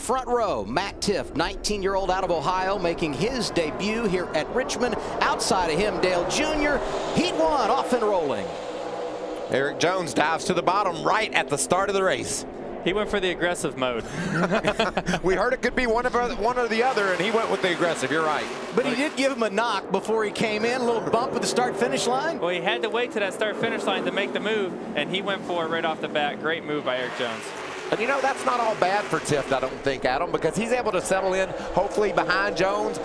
Front row, Matt Tiff, 19-year-old out of Ohio, making his debut here at Richmond. Outside of him, Dale Jr. Heat 1 off and rolling. Eric Jones dives to the bottom right at the start of the race. He went for the aggressive mode. We heard it could be one or the other, and he went with the aggressive. You're right. But he did give him a knock before he came in, a little bump at the start-finish line. Well, he had to wait to that start-finish line to make the move, and he went for it right off the bat. Great move by Eric Jones. And you know, that's not all bad for Tiff, I don't think, Adam, because he's able to settle in, hopefully behind Jones,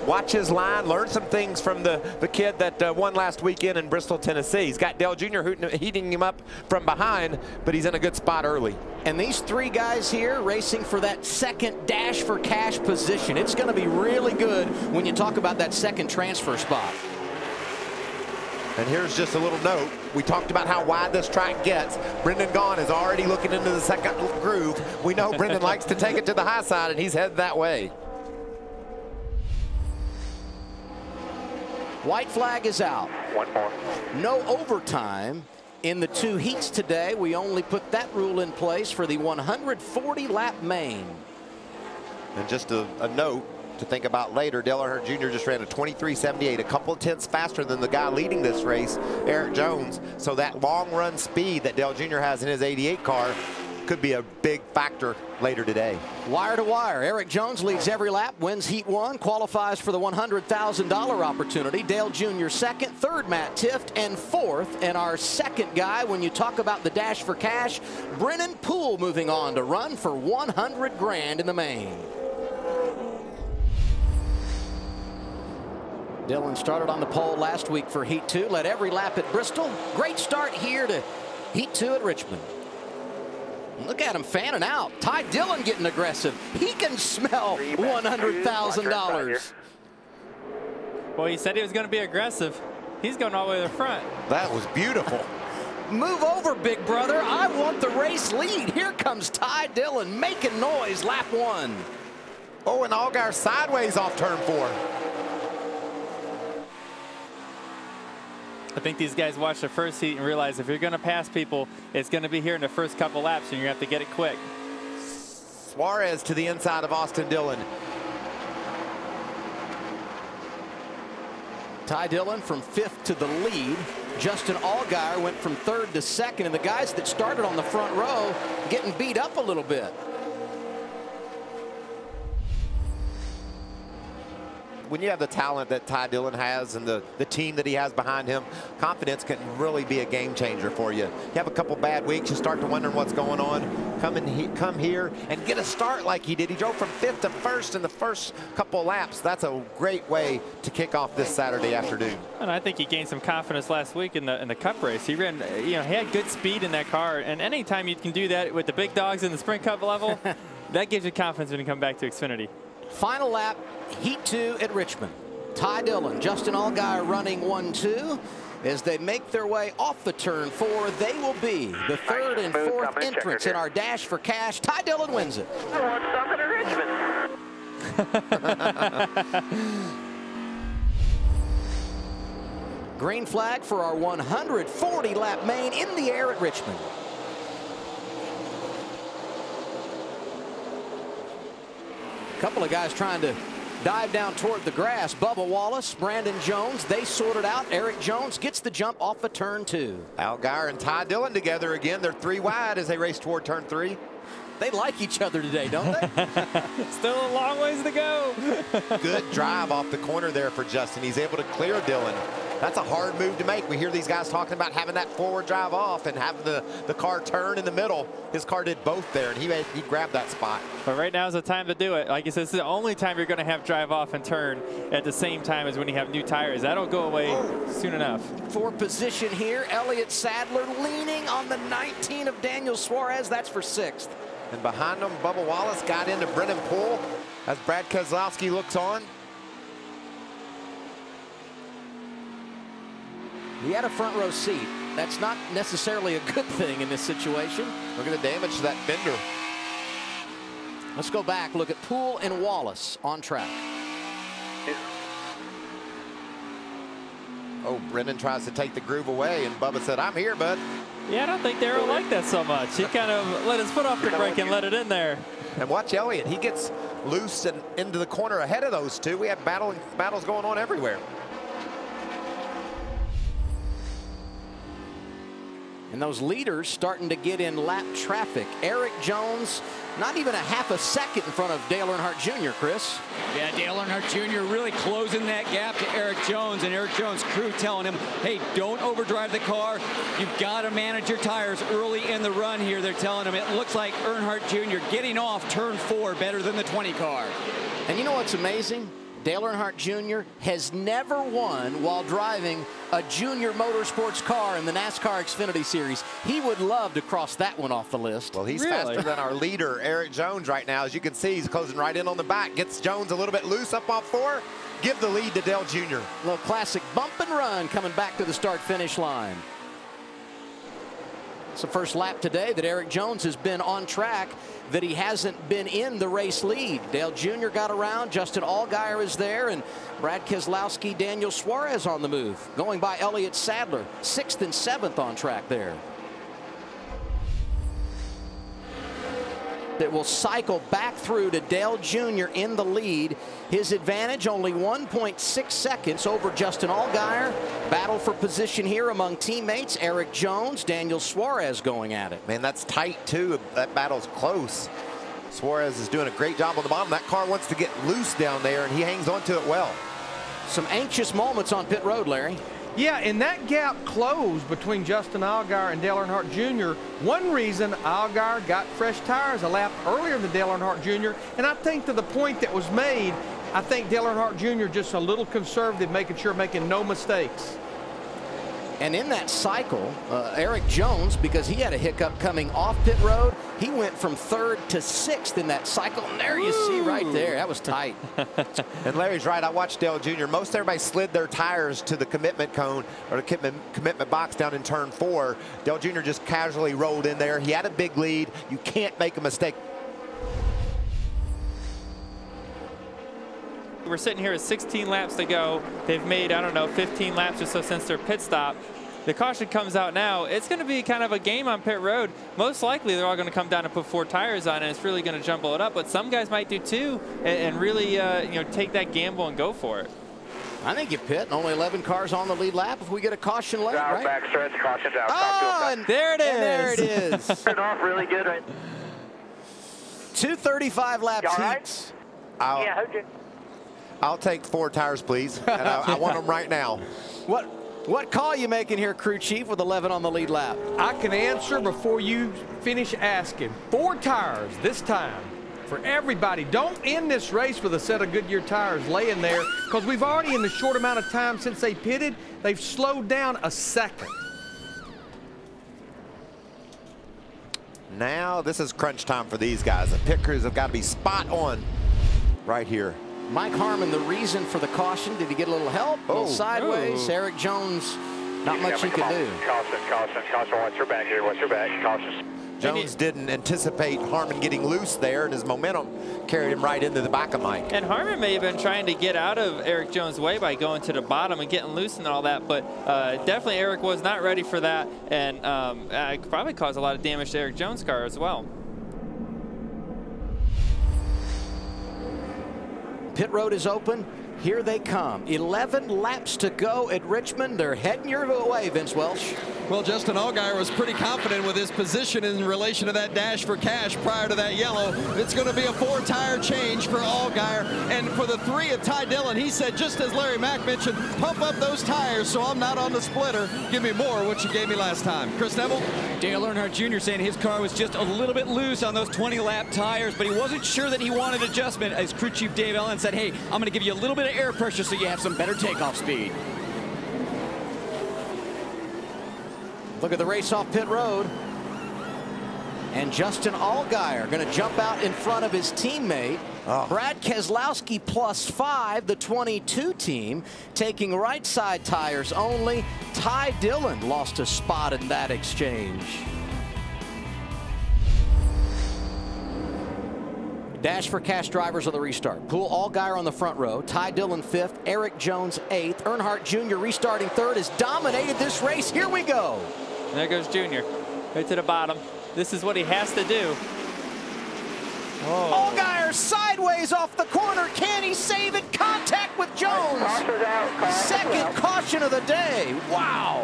watch his line, learn some things from the kid that won last weekend in Bristol, Tennessee. He's got Dale Jr. heating him up from behind, but he's in a good spot early. And these three guys here racing for that second dash for cash position. It's going to be really good when you talk about that second transfer spot. And here's just a little note. We talked about how wide this track gets. Brendan Gaughan is already looking into the second groove. We know Brendan likes to take it to the high side, and he's headed that way. White flag is out. One more. No overtime in the two heats today. We only put that rule in place for the 140-lap main. And just a note to think about later, Dale Earnhardt Jr. just ran a 23.78, a couple of tenths faster than the guy leading this race, Eric Jones. So that long run speed that Dale Jr. has in his 88 car could be a big factor later today. Wire to wire, Eric Jones leads every lap, wins Heat 1, qualifies for the $100,000 opportunity. Dale Jr. second, third Matt Tiff, and fourth. And our second guy, when you talk about the dash for cash, Brennan Poole moving on to run for $100 grand in the main. Dylan started on the pole last week for Heat 2, led every lap at Bristol. Great start here to Heat 2 at Richmond. Look at him fanning out. Ty Dillon getting aggressive. He can smell $100,000. Well, he said he was going to be aggressive. He's going all the way to the front. That was beautiful. Move over, big brother. I want the race lead. Here comes Ty Dillon making noise, lap 1. Oh, and Allgaier sideways off turn 4. I think these guys watched the first heat and realized if you're going to pass people, it's going to be here in the first couple laps, and you're going to have to get it quick. Suarez to the inside of Austin Dillon. Ty Dillon from 5th to the lead. Justin Allgaier went from 3rd to 2nd, and the guys that started on the front row getting beat up a little bit. When you have the talent that Ty Dillon has and the team that he has behind him, confidence can really be a game changer for you. You have a couple bad weeks, you start to wonder what's going on. Come here and get a start like he did. He drove from 5th to 1st in the first couple laps. That's a great way to kick off this Saturday afternoon. And I think he gained some confidence last week in the Cup race. He ran, he had good speed in that car, and anytime you can do that with the big dogs in the Sprint Cup level, that gives you confidence when you come back to Xfinity. Final lap, Heat 2 at Richmond. Ty Dillon, Justin Allgaier running 1-2. As they make their way off the turn 4, they will be the 3rd and 4th entrants in our dash for cash. Ty Dillon wins it. I want something at Richmond. Green flag for our 140-lap main in the air at Richmond. Couple of guys trying to dive down toward the grass. Bubba Wallace, Brandon Jones, they sorted out. Eric Jones gets the jump off of turn 2. Allgaier and Ty Dillon together again. They're 3 wide as they race toward turn 3. They like each other today, don't they? Still a long ways to go. Good drive off the corner there for Justin. He's able to clear Dillon. That's a hard move to make. We hear these guys talking about having that forward drive off and having the car turn in the middle. His car did both there, and he grabbed that spot. But right now is the time to do it. Like you said, this is the only time you're going to have drive off and turn at the same time as when you have new tires. That'll go away soon enough. For position here, Elliott Sadler leaning on the 19 of Daniel Suarez. That's for 6th. And behind them, Bubba Wallace got into Brennan Poole as Brad Keselowski looks on. He had a front row seat. That's not necessarily a good thing in this situation. Look at the damage to that fender. Let's go back, look at Poole and Wallace on track. Oh, Brennan tries to take the groove away, and Bubba said, "I'm here, bud." Yeah, I don't think Darrell liked that so much. He kind of let his foot off the brake and let it in there. And watch Elliott. He gets loose and into the corner ahead of those two. We have battles going on everywhere. And those leaders starting to get in lap traffic. Eric Jones, not even a half a second in front of Dale Earnhardt Jr., Chris. Yeah, Dale Earnhardt Jr. really closing that gap to Eric Jones, and Eric Jones' crew telling him, hey, don't overdrive the car. You've got to manage your tires early in the run here. They're telling him it looks like Earnhardt Jr. getting off turn 4 better than the 20 car. And you know what's amazing? Dale Earnhardt Jr. has never won while driving a junior motorsports car in the NASCAR Xfinity Series. He would love to cross that one off the list. Well, he's Really? faster than our leader, Eric Jones, right now. As you can see, he's closing right in on the back. Gets Jones a little bit loose up off 4. Give the lead to Dale Jr. A little classic bump and run coming back to the start-finish line. It's the first lap today that Eric Jones has been on track, that he hasn't been in the race lead. Dale Jr. got around, Justin Allgaier is there, and Brad Keselowski, Daniel Suarez on the move. Going by Elliott Sadler, 6th and 7th on track there. That will cycle back through to Dale Jr. in the lead. His advantage only 1.6 seconds over Justin Allgaier. Battle for position here among teammates. Eric Jones, Daniel Suarez going at it. Man, that's tight, too. That battle's close. Suarez is doing a great job on the bottom. That car wants to get loose down there, and he hangs on to it well. Some anxious moments on pit road, Larry. Yeah, and that gap closed between Justin Allgaier and Dale Earnhardt Jr. One reason Allgaier got fresh tires a lap earlier than Dale Earnhardt Jr. And I think to the point that was made, I think Dale Earnhardt Jr. just a little conservative, making no mistakes. And in that cycle, Eric Jones, because he had a hiccup coming off pit road, he went from 3rd to 6th in that cycle. And there you see right there, that was tight. And Larry's right. I watched Dale Jr. Most everybody slid their tires to the commitment cone or the commitment box down in turn 4. Dale Jr. just casually rolled in there. He had a big lead. You can't make a mistake. We're sitting here with 16 laps to go. They've made, I don't know, 15 laps or so since their pit stop. The caution comes out now. It's going to be kind of a game on pit road. Most likely they're all going to come down and put 4 tires on, and it's really going to jumble it up. But some guys might do 2 and really take that gamble and go for it. I think you pit. Only 11 cars on the lead lap if we get a caution late, right? Back stretch, caution's out. Oh, and there it is. And there it is. Turned off really good, right? 2:35 laps All right? heats. Yeah, how'd you? I'll take 4 tires, please. And I want them right now. What call you making here, crew chief, with 11 on the lead lap? I can answer before you finish asking. 4 tires this time for everybody. Don't end this race with a set of Goodyear tires laying there, because we've already, in the short amount of time since they pitted, they've slowed down a second. Now this is crunch time for these guys. The pit crews have got to be spot on right here. Mike Harmon, the reason for the caution, did he get a little help? A little sideways. Eric Jones, not much he can do. Caution, watch your back here, watch your back, caution. Jones didn't anticipate Harmon getting loose there, and his momentum carried him right into the back of Mike. And Harmon may have been trying to get out of Eric Jones' way by going to the bottom and getting loose and all that, but definitely Eric was not ready for that, and probably caused a lot of damage to Eric Jones' car as well. Pit road is open. Here they come. 11 laps to go at Richmond. They're heading your way, Vince Welch. Well, Justin Allgaier was pretty confident with his position in relation to that dash for cash prior to that yellow. It's going to be a 4-tire change for Allgaier. And for the 3 of Ty Dillon, he said, just as Larry Mack mentioned, pump up those tires so I'm not on the splitter. Give me more of what you gave me last time. Chris Neville? Dale Earnhardt Jr. saying his car was just a little bit loose on those 20-lap tires, but he wasn't sure that he wanted adjustment, as crew chief Dave Ellen said, hey, I'm going to give you a little bit of air pressure so you have some better takeoff speed. Look at the race off pit road. And Justin Allgaier going to jump out in front of his teammate. Brad Keselowski +5, the 22 team, taking right side tires only. Ty Dillon lost a spot in that exchange. Dash for cash drivers on the restart. Poole Allgaier on the front row. Ty Dillon 5th. Eric Jones 8th. Earnhardt Jr. restarting 3rd has dominated this race. Here we go. There goes Junior, right to the bottom. This is what he has to do. Oh. Allgaier sideways off the corner. Can he save it? Contact with Jones. Second caution of the day. Wow.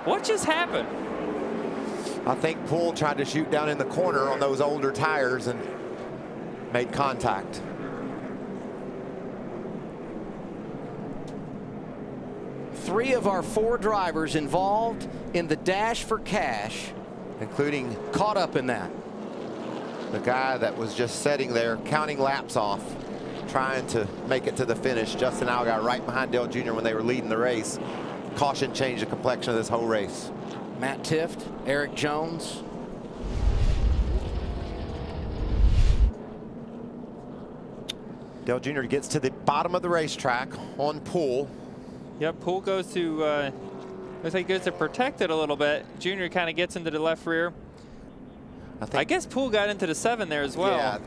What just happened? I think Poole tried to shoot down in the corner on those older tires and made contact. Three of our 4 drivers involved in the dash for cash, including caught up in that. The guy that was just sitting there counting laps off, trying to make it to the finish. Justin Allgaier right behind Dale Jr. when they were leading the race. Caution changed the complexion of this whole race. Matt Tifft, Eric Jones. Dale Jr. gets to the bottom of the racetrack on Poole. Yep, Poole goes to, looks like he goes to protect it a little bit. Junior kind of gets into the left rear. I guess Poole got into the 7 there as well. Yeah.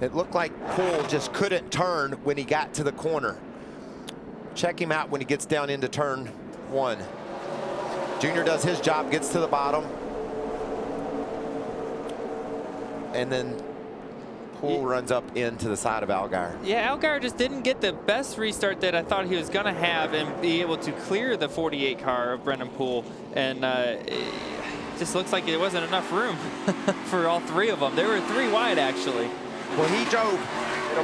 It looked like Poole just couldn't turn when he got to the corner. Check him out when he gets down into turn 1. Junior does his job, gets to the bottom. And then Poole runs up into the side of Allgaier. Yeah, Allgaier just didn't get the best restart that I thought he was going to have and be able to clear the 48 car of Brendan Poole. And it just looks like it wasn't enough room for all 3 of them. They were 3 wide, actually. Well, he drove.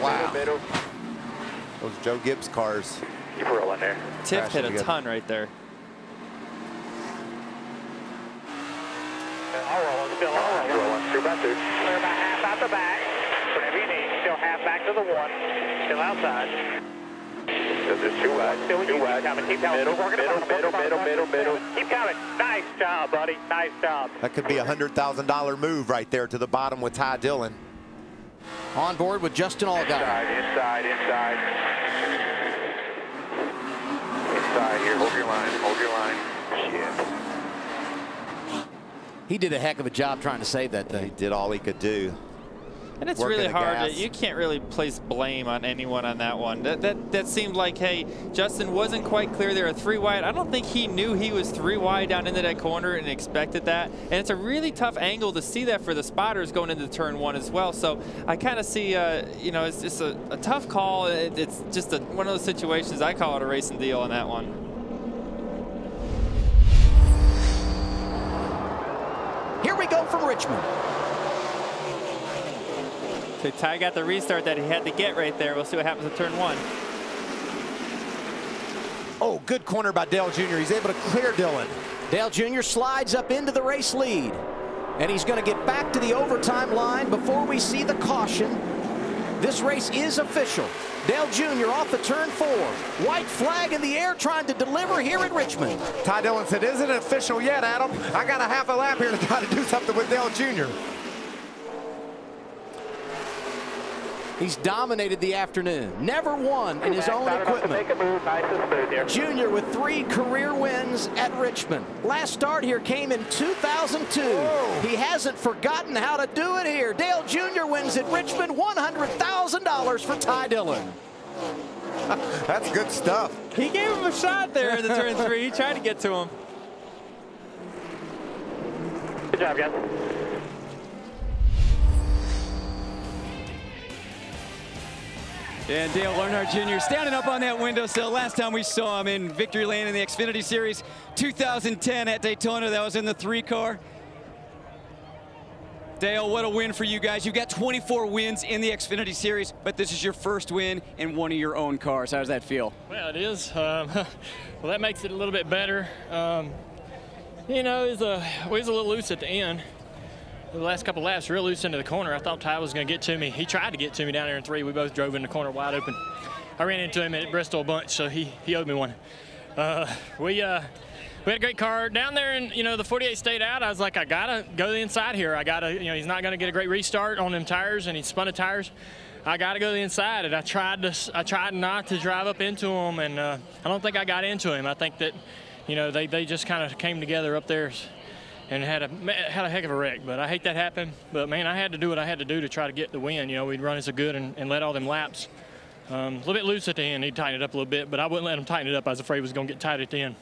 Wow. Middle. Those Joe Gibbs cars. Keep rolling there. Tiff hit a ton right there. All rolling, still all rolling. 2 by 2. Clear about half out the back. Whatever you need. Still half back to the 1. Still outside. Still 2 wide. Still 2 wide. Keep coming. Middle. Keep coming. Nice job, buddy. Nice job. That could be a $100,000 move right there to the bottom with Ty Dillon. On board with Justin Allgaier. Inside. Inside here. Hold your line. Shit. He did a heck of a job trying to save that thing. He did all he could do. And it's really hard. You can't really place blame on anyone on that one. That seemed like, hey, Justin wasn't quite clear. There were 3 wide. I don't think he knew he was 3 wide down into that corner and expected that. And it's a really tough angle to see that for the spotters going into turn 1 as well. So I kind of see, you know, it's just a tough call. It's just one of those situations. I call it a racing deal on that one. Here we go from Richmond. So Ty got the restart that he had to get right there. We'll see what happens at turn 1. Oh, good corner by Dale Jr. He's able to clear Dillon. Dale Jr. slides up into the race lead. And he's going to get back to the overtime line before we see the caution. This race is official. Dale Jr. off the turn 4. White flag in the air trying to deliver here at Richmond. Ty Dillon said, isn't it official yet, Adam? I got a half a lap here to try to do something with Dale Jr. He's dominated the afternoon. Never won in his own equipment. Junior with 3 career wins at Richmond. Last start here came in 2002. Whoa. He hasn't forgotten how to do it here. Dale Jr. wins at Richmond, $100,000 for Ty Dillon. That's good stuff. He gave him a shot there in the turn 3. He tried to get to him. Good job, guys. And Dale Earnhardt Jr. standing up on that windowsill. Last time we saw him in victory lane in the Xfinity Series 2010 at Daytona. That was in the 3 car. Dale, what a win for you guys. You've got 24 wins in the Xfinity Series, but this is your first win in one of your own cars. How does that feel? Well, it is. Well, that makes it a little bit better. You know, we was a little loose at the end. The last couple laps, real loose into the corner. I thought Ty was going to get to me. He tried to get to me down there in 3. We both drove in the corner wide open. I ran into him at Bristol a bunch, so he owed me one. We had a great car down there, and the 48 stayed out. I was like, I gotta go to the inside here. I gotta, he's not going to get a great restart on them tires, and he spun the tires. I got to go to the inside, and I tried not to drive up into him, and I don't think I got into him. I think that, they just kind of came together up there and had a heck of a wreck. But I hate that happened. But, man, I had to do what I had to do to try to get the win. We'd run as a good and let all them laps. A little bit loose at the end. He tightened it up a little bit, but I wouldn't let him tighten it up. I was afraid it was going to get tight at the end.